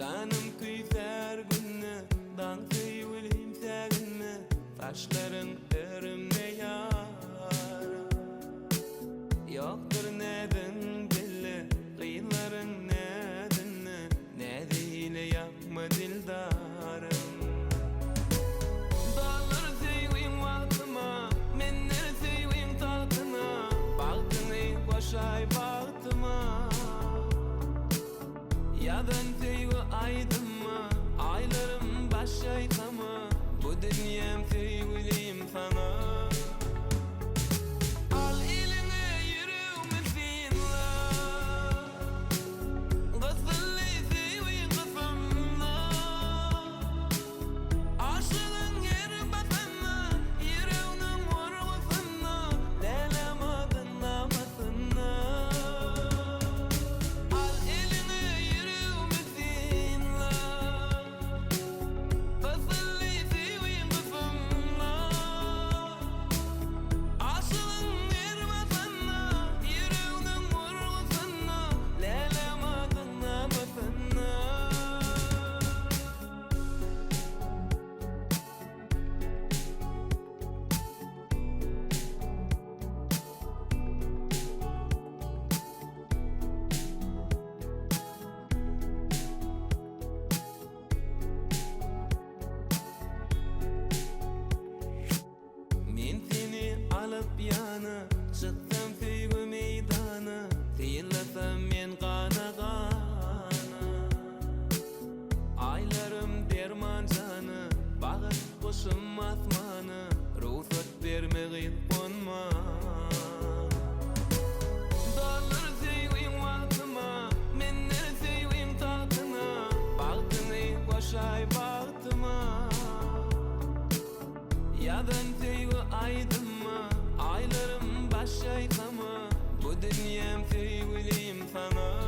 Canım kuyser günne dan kıyulim seginme Taşların erimne yar Yoktur neden belli Kıyıların neden Ne değil yapma dildarım Dağları seveyim vaktıma Menleri seveyim tahtına Baktını koşay baktıma Yadan sevgi aydıma Aylarım başaykama Bu dünyam sevgiliyim sana Al eline yüreğimi dinle Gısıllı sevgi kısımla Aşığın yeri batına Yüreğinin vurgusuna Leylemadın namasına Al eline yüreğimi dinle Gısıllı sevgi kısımla Aşığın yeri batına Yüreğinin vurgusuna Leylemadın namasına Men seni alıp yana Çıksam sevgi meydana Seyirlasam men kana kana Aylarım derman canı Bağış kuşum asmanı Ruhsat verme gıyıp konma Dağları seveyim vaktıma Menleri seveyim tahtına Baktını koşay baktıma Yadan sevgi aydıma Aylarım başaykama Bu dünyam sevgiliyim sana